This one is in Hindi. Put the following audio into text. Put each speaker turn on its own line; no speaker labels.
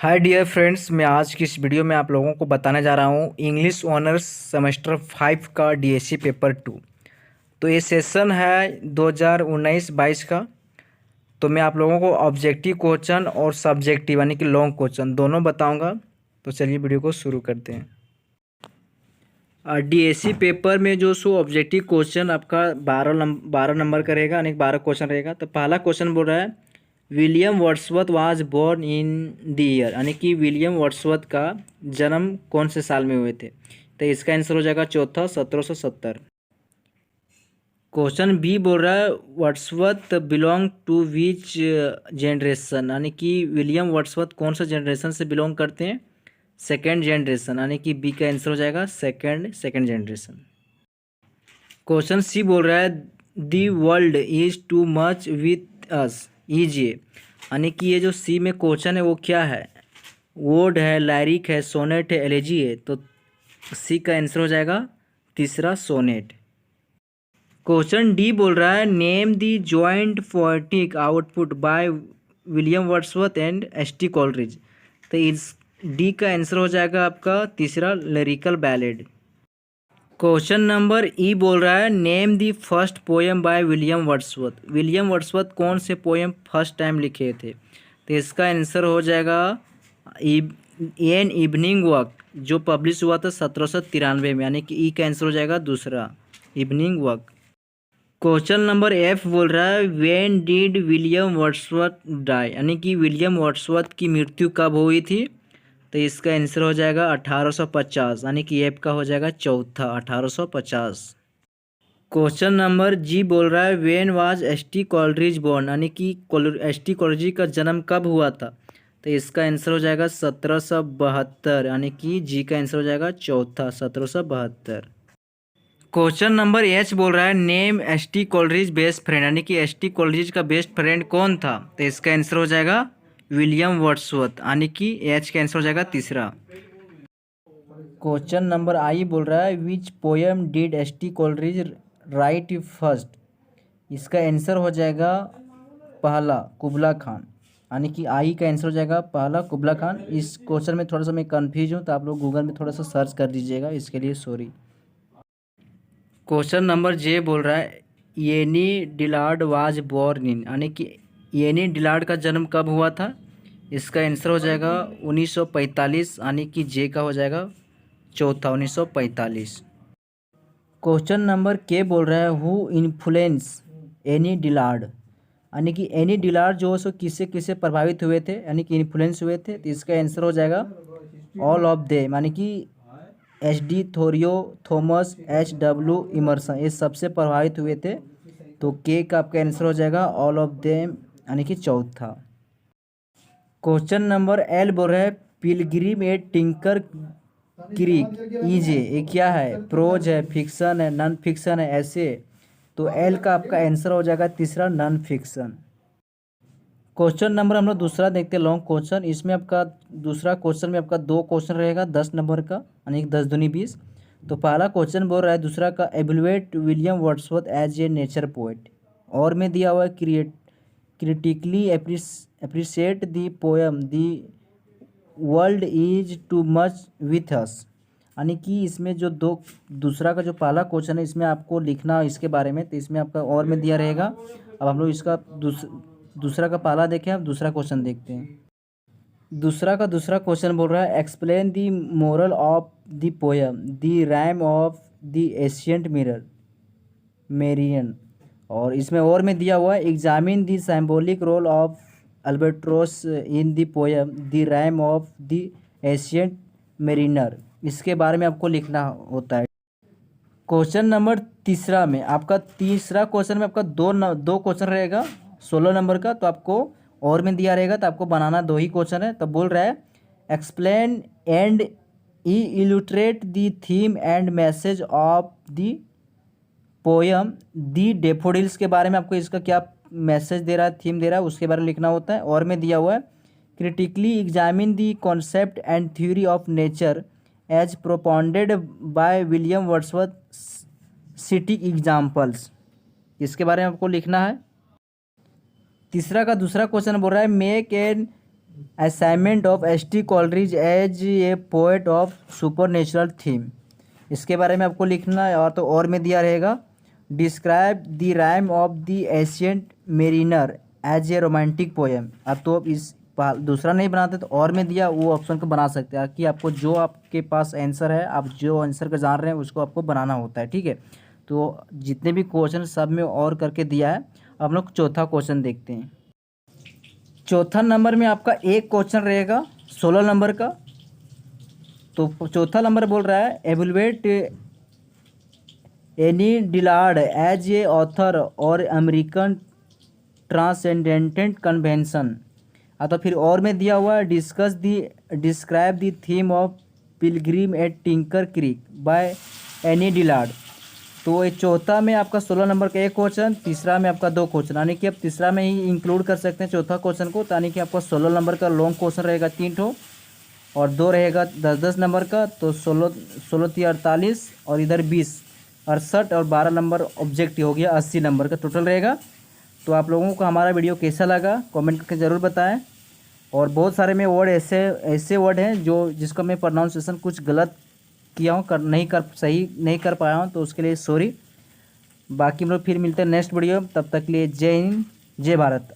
हाय डियर फ्रेंड्स, मैं आज की इस वीडियो में आप लोगों को बताने जा रहा हूँ इंग्लिश ऑनर्स सेमेस्टर 5 का डीएससी पेपर 2। तो ये सेशन है 2019-22 का। तो मैं आप लोगों को ऑब्जेक्टिव क्वेश्चन और सब्जेक्टिव यानी कि लॉन्ग क्वेश्चन दोनों बताऊंगा। तो चलिए वीडियो को शुरू करते हैं। डीएससी पेपर में जो सो ऑब्जेक्टिव क्वेश्चन आपका 12 नंबर का रहेगा, यानी 12 क्वेश्चन रहेगा। तो पहला क्वेश्चन बोल रहा है William Wordsworth was born in the year, यानी कि विलियम वर्ड्सवर्थ का जन्म कौन से साल में हुए थे। तो इसका आंसर हो जाएगा चौथा 1770। क्वेश्चन बी बोल रहा है Wordsworth belong to which generation, यानी कि विलियम वर्ड्सवर्थ कौन सा जनरेशन से बिलोंग करते हैं। सेकेंड जनरेशन, यानी कि बी का आंसर हो जाएगा सेकेंड जनरेशन। क्वेश्चन सी बोल रहा है the world is too much with us ईजिए, यानी कि ये जो सी में क्वेश्चन है वो क्या है। वर्ड है, लायरिक है, सोनेट है, एलेजी है। तो सी का आंसर हो जाएगा तीसरा सोनेट। क्वेश्चन डी बोल रहा है name the joint poetic output by William Wordsworth and ST. Coleridge. तो इस डी का आंसर हो जाएगा आपका तीसरा लिरिकल बैलेड। क्वेश्चन नंबर ई बोल रहा है name the first poem by William Wordsworth. William Wordsworth कौन से पोएम फर्स्ट टाइम लिखे थे। तो इसका आंसर हो जाएगा एन इवनिंग वॉक, जो पब्लिश हुआ था 1793 में, यानी कि ई का आंसर हो जाएगा दूसरा evening walk. Question number F बोल रहा है when did William Wordsworth die, यानी कि विलियम वर्ड्सवर्थ की मृत्यु कब हुई थी। तो इसका आंसर हो जाएगा 1850, यानी कि एफ का हो जाएगा चौथा 1850। क्वेश्चन नंबर जी बोल रहा है when was S T. Coleridge born, यानी कि एस.टी. कॉलरिज का जन्म कब हुआ था। तो इसका आंसर हो जाएगा 1772, यानी कि जी का आंसर हो जाएगा चौथा 1772। क्वेश्चन नंबर एच बोल रहा है name ST. Coleridge best friend, यानी कि एस.टी. कॉलरिज का बेस्ट फ्रेंड कौन था। तो इसका आंसर हो जाएगा विलियम वर्ड्सवर्थ, यानी कि एच का आंसर हो जाएगा तीसरा। क्वेश्चन नंबर आई बोल रहा है which poem did ST. Coleridge right first. इसका आंसर हो जाएगा पहला कुबला खान, यानी कि आई का आंसर हो जाएगा पहला कुबला खान। इस क्वेश्चन में थोड़ा सा मैं कंफ्यूज हूँ, तो आप लोग गूगल में थोड़ा सा सर्च कर दीजिएगा, इसके लिए सॉरी। क्वेश्चन नंबर जे बोल रहा है येनी डिलार्ड वाज बोर्न इन, यानी कि येनी डिलार्ड का जन्म कब हुआ था। इसका आंसर हो जाएगा 1945, यानी कि जे का हो जाएगा चौथा 1945। क्वेश्चन नंबर के बोल रहा है हु इन्फ्लुएंस एनी डिलार्ड, यानी कि एनी डिलार्ड जो है सो किससे किससे प्रभावित हुए थे, यानी कि इन्फ्लुएंस हुए थे। तो इसका आंसर हो जाएगा ऑल ऑफ देम, यानी कि एच.डी. थोरियो, Thomas, H.W. इमर्सन, ये सबसे प्रभावित हुए थे। तो के का आपका आंसर हो जाएगा ऑल ऑफ देम, यानी कि चौथा। क्वेश्चन नंबर एल बोल रहा है पिलग्रिम ए टिंकर क्रीक ईजे, ये क्या है। प्रोज है, फिक्शन है, नॉन फिक्शन है, ऐसे। तो एल का आपका आंसर हो जाएगा तीसरा नॉन फिक्शन। क्वेश्चन नंबर हम लोग दूसरा देखते हैं लॉन्ग क्वेश्चन। इसमें आपका दूसरा क्वेश्चन में आपका 2 क्वेश्चन रहेगा 10 नंबर का, यानी कि 10 दूनी 20। तो पहला क्वेश्चन बोल रहा है दूसरा का evaluate William Wordsworth as a nature poet, और में दिया हुआ है critically appreciate the poem the world is too much with us, यानी कि इसमें जो दूसरा का जो पहला क्वेश्चन है इसमें आपको लिखना इसके बारे में। तो इसमें आपका और में दिया रहेगा। अब हम लोग इसका दूसरा का पहला देखें, अब दूसरा क्वेश्चन देखते हैं। दूसरा क्वेश्चन बोल रहा है explain the moral of the poem the rime of the ancient mariner मेरियन, और इसमें और में दिया हुआ है examine the symbolic role of albatross in the poem the rime of the ancient mariner. इसके बारे में आपको लिखना होता है। क्वेश्चन नंबर तीसरा में आपका तीसरा क्वेश्चन में आपका दो क्वेश्चन रहेगा 16 नंबर का। तो आपको और में दिया रहेगा, तो आपको बनाना 2 ही क्वेश्चन है। तो बोल रहा है explain and illustrate the theme and message of the poem the daffodils के बारे में आपको इसका क्या मैसेज दे रहा है, थीम दे रहा है, उसके बारे में लिखना होता है। और में दिया हुआ है critically examine the concept and theory of nature as propounded by William Wordsworth citing examples, इसके बारे में आपको लिखना है। तीसरा का दूसरा क्वेश्चन बोल रहा है make an assignment of S T. Coleridge as a poet of supernatural theme, इसके बारे में आपको लिखना है। और तो और में दिया रहेगा describe the rime of the ancient mariner as a romantic poem. अब तो इस दूसरा नहीं बनाते तो और में दिया वो ऑप्शन को बना सकते हैं कि आपको जो आपके पास आंसर है, आप जो आंसर का जान रहे हैं उसको आपको बनाना होता है, ठीक है। तो जितने भी क्वेश्चन सब में और करके दिया है। अब हम लोग चौथा क्वेश्चन देखते हैं। चौथा नंबर में आपका एक क्वेश्चन रहेगा 16 नंबर का। तो चौथा नंबर बोल रहा है evaluate Annie Dillard as a author और अमेरिकन ट्रांसेंडेंटेंट कन्वेंशन। तो फिर और में दिया हुआ है describe the theme of Pilgrim at Tinker Creek by Annie Dillard. तो ये चौथा में आपका 16 नंबर का एक क्वेश्चन, तीसरा में आपका दो क्वेश्चन, यानी कि आप तीसरा में ही इंक्लूड कर सकते हैं चौथा क्वेश्चन को। यानी कि आपका 16 नंबर का लॉन्ग क्वेश्चन रहेगा 3 ठो और 2 रहेगा 10-10 नंबर का। तो 16-3 48 और इधर 20 68 और 12 नंबर ऑब्जेक्टिव हो गया 80 नंबर का टोटल रहेगा। तो आप लोगों को हमारा वीडियो कैसा लगा कमेंट करके ज़रूर बताएं। और बहुत सारे में वर्ड ऐसे वर्ड हैं जिसका मैं प्रोनाउंसिएशन कुछ गलत किया हूँ, सही नहीं कर पाया हूँ, तो उसके लिए सॉरी। बाकी हम लोग फिर मिलते हैं नेक्स्ट वीडियो, तब तक के लिए जय हिंद जय भारत।